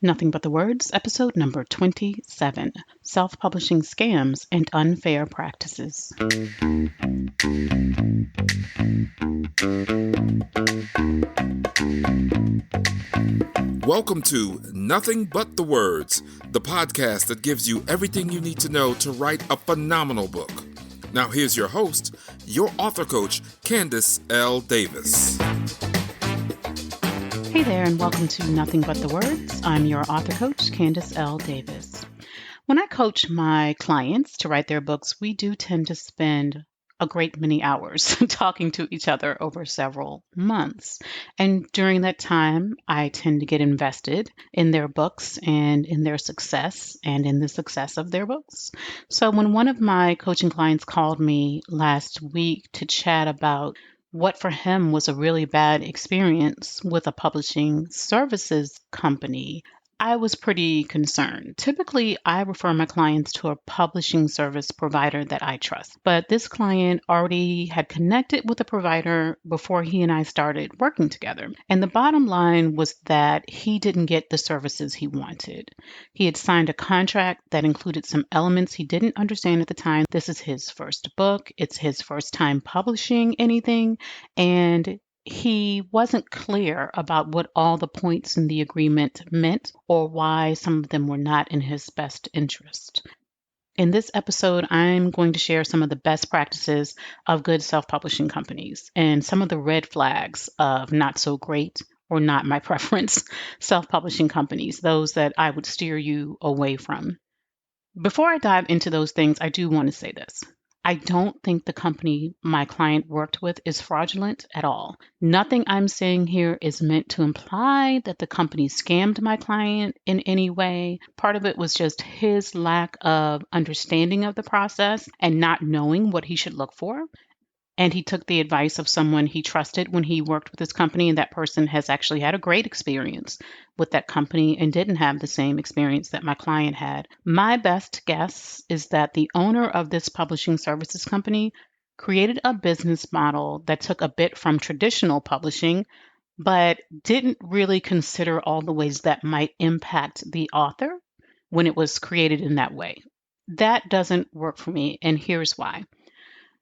Nothing But the Words, episode number 27, Self-Publishing Scams and Unfair Practices. Welcome to Nothing But the Words, the podcast that gives you everything you need to know to write a phenomenal book. Now here's your host, your author coach, Candace L. Davis. Hey there, and welcome to Nothing But the Words. I'm your author coach, Candace L. Davis. When I coach my clients to write their books, we do tend to spend a great many hours talking to each other over several months. And during that time, I tend to get invested in their books and in their success and in the success of their books. So when one of my coaching clients called me last week to chat about what for him was a really bad experience with a publishing services company, I was pretty concerned. Typically, I refer my clients to a publishing service provider that I trust. But this client already had connected with a provider before he and I started working together. And the bottom line was that he didn't get the services he wanted. He had signed a contract that included some elements he didn't understand at the time. This is his first book. It's his first time publishing anything. And he wasn't clear about what all the points in the agreement meant or why some of them were not in his best interest. In this episode, I'm going to share some of the best practices of good self-publishing companies and some of the red flags of not so great or not my preference self-publishing companies, those that I would steer you away from. Before I dive into those things, I do want to say this. I don't think the company my client worked with is fraudulent at all. Nothing I'm saying here is meant to imply that the company scammed my client in any way. Part of it was just his lack of understanding of the process and not knowing what he should look for. And he took the advice of someone he trusted when he worked with his company, and that person has actually had a great experience with that company and didn't have the same experience that my client had. My best guess is that the owner of this publishing services company created a business model that took a bit from traditional publishing, but didn't really consider all the ways that might impact the author when it was created in that way. That doesn't work for me, and here's why.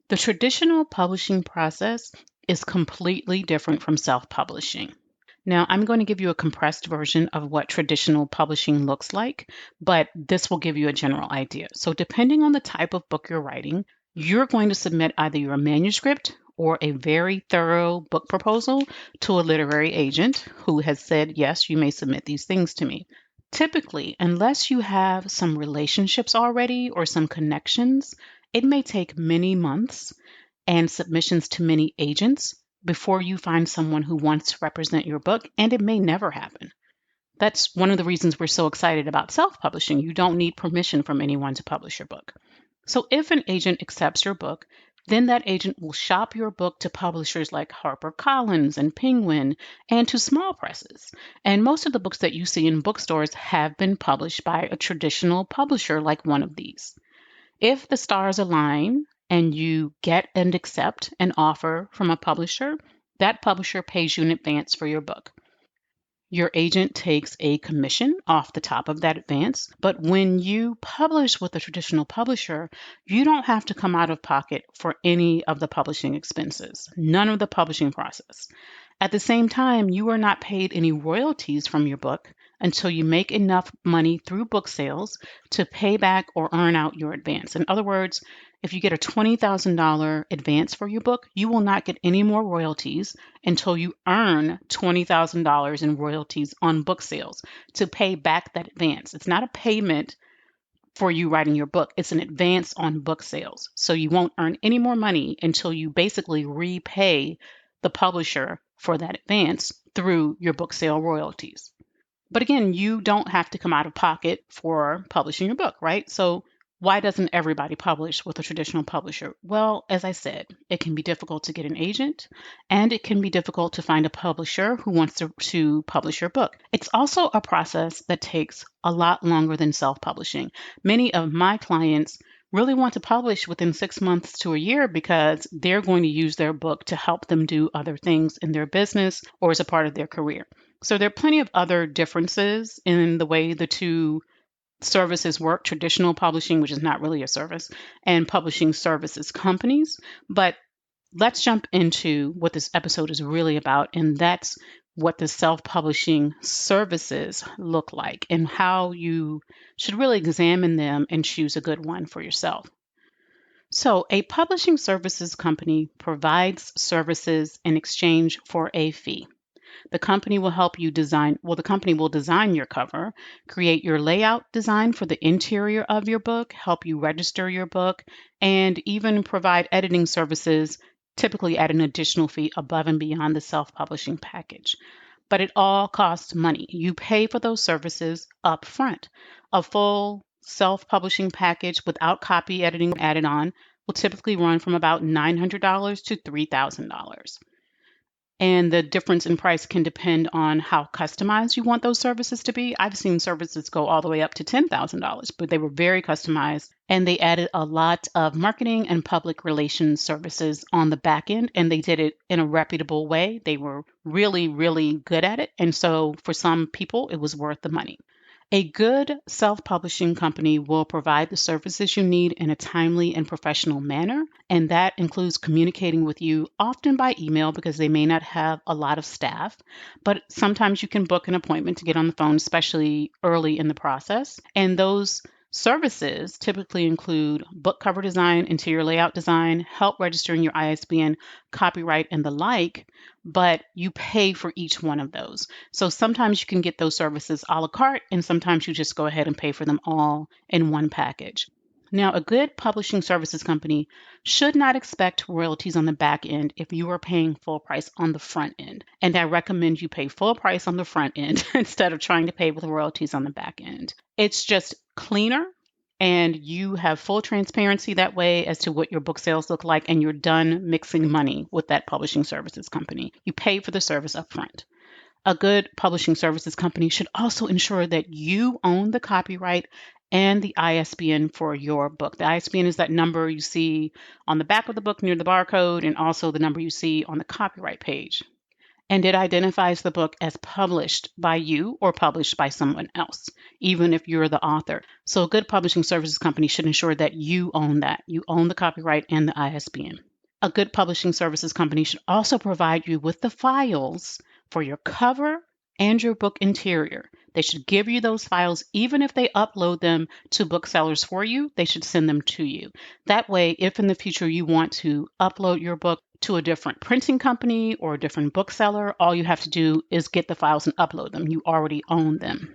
The traditional publishing process is completely different from self-publishing. Now, I'm going to give you a compressed version of what traditional publishing looks like, but this will give you a general idea. So depending on the type of book you're writing, you're going to submit either your manuscript or a very thorough book proposal to a literary agent who has said, yes, you may submit these things to me. Typically, unless you have some relationships already or some connections, it may take many months and submissions to many agents before you find someone who wants to represent your book, and it may never happen. That's one of the reasons we're so excited about self-publishing. You don't need permission from anyone to publish your book. So if an agent accepts your book, then that agent will shop your book to publishers like HarperCollins and Penguin and to small presses. And most of the books that you see in bookstores have been published by a traditional publisher like one of these. If the stars align and you get and accept an offer from a publisher, that publisher pays you in advance for your book. Your agent takes a commission off the top of that advance, but when you publish with a traditional publisher, you don't have to come out of pocket for any of the publishing expenses, none of the publishing process. At the same time, you are not paid any royalties from your book until you make enough money through book sales to pay back or earn out your advance. In other words, if you get a $20,000 advance for your book, you will not get any more royalties until you earn $20,000 in royalties on book sales to pay back that advance. It's not a payment for you writing your book. It's an advance on book sales. So you won't earn any more money until you basically repay the publisher for that advance through your book sale royalties. But again, you don't have to come out of pocket for publishing your book, right? So why doesn't everybody publish with a traditional publisher? Well, as I said, it can be difficult to get an agent, and it can be difficult to find a publisher who wants to publish your book. It's also a process that takes a lot longer than self-publishing. Many of my clients really want to publish within 6 months to a year because they're going to use their book to help them do other things in their business or as a part of their career. So there are plenty of other differences in the way the two services work, traditional publishing, which is not really a service, and publishing services companies. But let's jump into what this episode is really about, and that's what the self publishing services look like and how you should really examine them and choose a good one for yourself. So, a publishing services company provides services in exchange for a fee. The company will help you design, well, the company will design your cover, create your layout design for the interior of your book, help you register your book, and even provide editing services, typically at an additional fee above and beyond the self publishing package. But it all costs money. You pay for those services up front. A full self publishing package without copy editing added on will typically run from about $900 to $3,000. And the difference in price can depend on how customized you want those services to be. I've seen services go all the way up to $10,000, but they were very customized and they added a lot of marketing and public relations services on the back end, and they did it in a reputable way. They were really, really good at it. And so for some people, it was worth the money. A good self publishing company will provide the services you need in a timely and professional manner, and that includes communicating with you often by email because they may not have a lot of staff. But sometimes you can book an appointment to get on the phone, especially early in the process. And those services typically include book cover design, interior layout design, help registering your ISBN, copyright, and the like, but you pay for each one of those. So sometimes you can get those services a la carte, and sometimes you just go ahead and pay for them all in one package. Now, a good publishing services company should not expect royalties on the back end if you are paying full price on the front end. And I recommend you pay full price on the front end instead of trying to pay with royalties on the back end. It's just cleaner and you have full transparency that way as to what your book sales look like, and you're done mixing money with that publishing services company. You pay for the service up front. A good publishing services company should also ensure that you own the copyright and the ISBN for your book. The ISBN is that number you see on the back of the book near the barcode, and also the number you see on the copyright page. And it identifies the book as published by you or published by someone else, even if you're the author. So a good publishing services company should ensure that you own that. You own the copyright and the ISBN. A good publishing services company should also provide you with the files for your cover and your book interior. They should give you those files, even if they upload them to booksellers for you, they should send them to you. That way, if in the future you want to upload your book to a different printing company or a different bookseller, all you have to do is get the files and upload them. You already own them.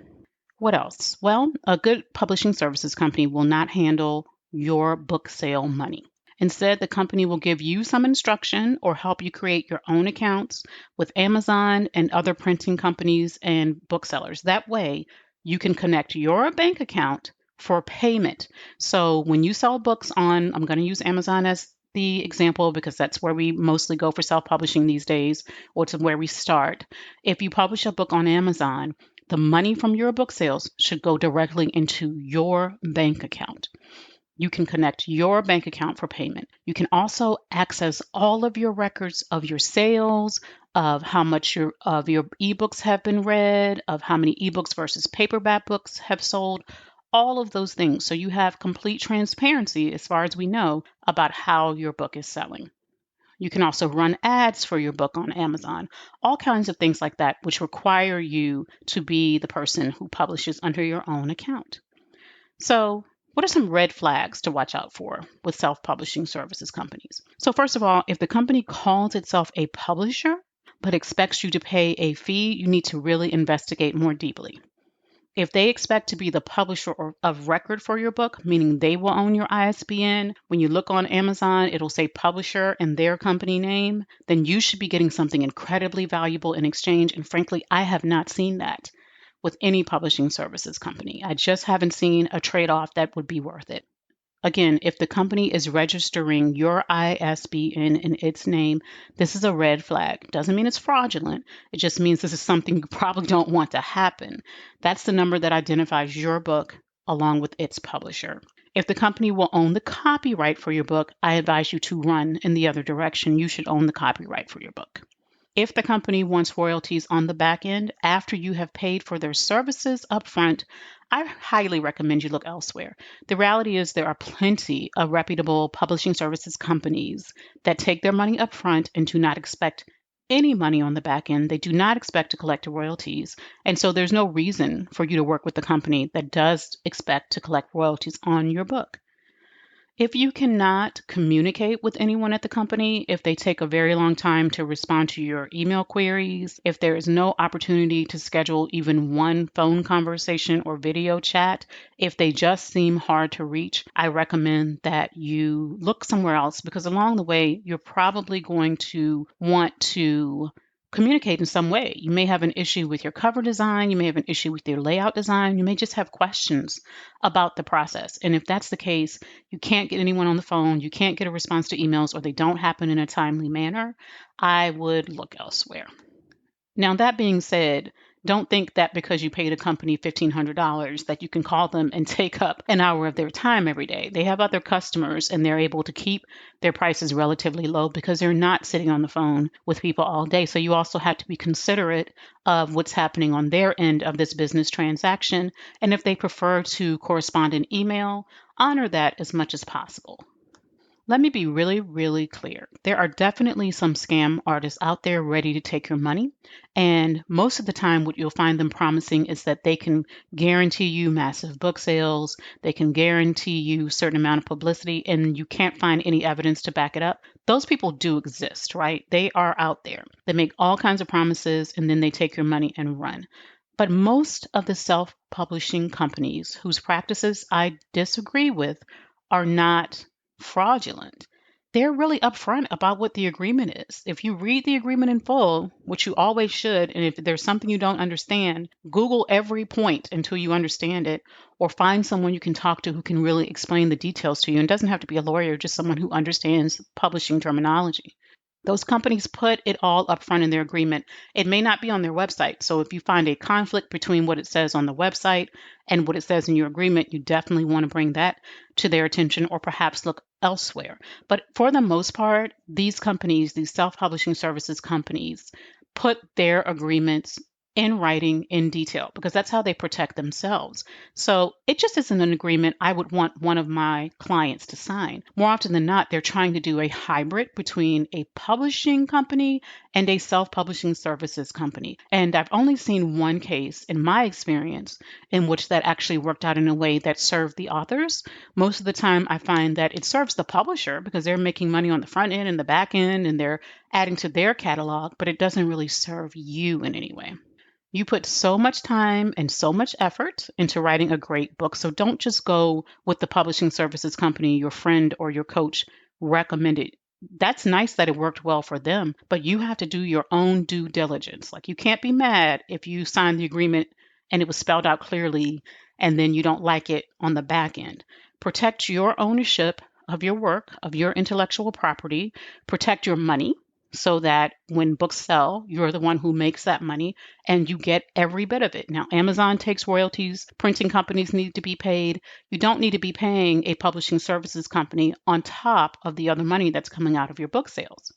What else? Well, a good publishing services company will not handle your book sale money. Instead, the company will give you some instruction or help you create your own accounts with Amazon and other printing companies and booksellers. That way, you can connect your bank account for payment. So when you sell books on, I'm going to use Amazon as the example because that's where we mostly go for self-publishing these days, or to where we start. If you publish a book on Amazon, the money from your book sales should go directly into your bank account. You can connect your bank account for payment. You can also access all of your records of your sales, of how much of your ebooks have been read, of how many ebooks versus paperback books have sold, all of those things. So you have complete transparency, as far as we know, about how your book is selling. You can also run ads for your book on Amazon, all kinds of things like that, which require you to be the person who publishes under your own account. So what are some red flags to watch out for with self-publishing services companies? So first of all, if the company calls itself a publisher but expects you to pay a fee, you need to really investigate more deeply. If they expect to be the publisher of record for your book, meaning they will own your ISBN, when you look on Amazon, it'll say publisher and their company name, then you should be getting something incredibly valuable in exchange. And frankly, I have not seen that with any publishing services company. I just haven't seen a trade-off that would be worth it. Again, if the company is registering your ISBN in its name, this is a red flag. Doesn't mean it's fraudulent. It just means this is something you probably don't want to happen. That's the number that identifies your book along with its publisher. If the company will own the copyright for your book, I advise you to run in the other direction. You should own the copyright for your book. If the company wants royalties on the back end after you have paid for their services upfront, I highly recommend you look elsewhere. The reality is there are plenty of reputable publishing services companies that take their money upfront and do not expect any money on the back end. They do not expect to collect royalties. And so there's no reason for you to work with a company that does expect to collect royalties on your book. If you cannot communicate with anyone at the company, if they take a very long time to respond to your email queries, if there is no opportunity to schedule even one phone conversation or video chat, if they just seem hard to reach, I recommend that you look somewhere else because along the way, you're probably going to want to communicate in some way. You may have an issue with your cover design, you may have an issue with your layout design, you may just have questions about the process. And if that's the case, you can't get anyone on the phone, you can't get a response to emails, or they don't happen in a timely manner, I would look elsewhere. Now, that being said, don't think that because you paid a company $1,500 that you can call them and take up an hour of their time every day. They have other customers and they're able to keep their prices relatively low because they're not sitting on the phone with people all day. So you also have to be considerate of what's happening on their end of this business transaction. And if they prefer to correspond in email, honor that as much as possible. Let me be really, really clear. There are definitely some scam artists out there ready to take your money. And most of the time, what you'll find them promising is that they can guarantee you massive book sales, they can guarantee you a certain amount of publicity, and you can't find any evidence to back it up. Those people do exist, right? They are out there. They make all kinds of promises and then they take your money and run. But most of the self publishing companies whose practices I disagree with are not fraudulent. They're really upfront about what the agreement is. If you read the agreement in full, which you always should, and if there's something you don't understand, Google every point until you understand it, or find someone you can talk to who can really explain the details to you. And it doesn't have to be a lawyer, just someone who understands publishing terminology. Those companies put it all up front in their agreement. It may not be on their website. So if you find a conflict between what it says on the website and what it says in your agreement, you definitely want to bring that to their attention or perhaps look elsewhere. But for the most part, these companies, these self-publishing services companies, put their agreements in writing in detail because that's how they protect themselves. So it just isn't an agreement I would want one of my clients to sign. More often than not, they're trying to do a hybrid between a publishing company and a self-publishing services company. And I've only seen one case in my experience in which that actually worked out in a way that served the authors. Most of the time, I find that it serves the publisher because they're making money on the front end and the back end and they're adding to their catalog, but it doesn't really serve you in any way. You put so much time and so much effort into writing a great book. So don't just go with the publishing services company your friend or your coach recommended. That's nice that it worked well for them, but you have to do your own due diligence. Like you can't be mad if you signed the agreement and it was spelled out clearly and then you don't like it on the back end. Protect your ownership of your work, of your intellectual property, protect your money so that when books sell, you're the one who makes that money and you get every bit of it. Now, Amazon takes royalties, printing companies need to be paid. You don't need to be paying a publishing services company on top of the other money that's coming out of your book sales.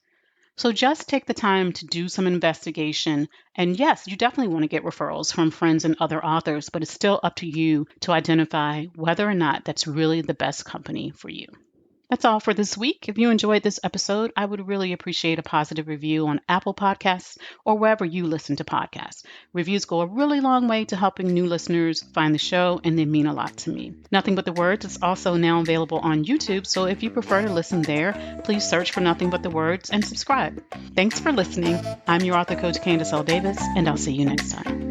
So just take the time to do some investigation. And yes, you definitely want to get referrals from friends and other authors, but it's still up to you to identify whether or not that's really the best company for you. That's all for this week. If you enjoyed this episode, I would really appreciate a positive review on Apple Podcasts or wherever you listen to podcasts. Reviews go a really long way to helping new listeners find the show, and they mean a lot to me. Nothing But the Words is also now available on YouTube, so if you prefer to listen there, please search for Nothing But the Words and subscribe. Thanks for listening. I'm your author coach, Candace L. Davis, and I'll see you next time.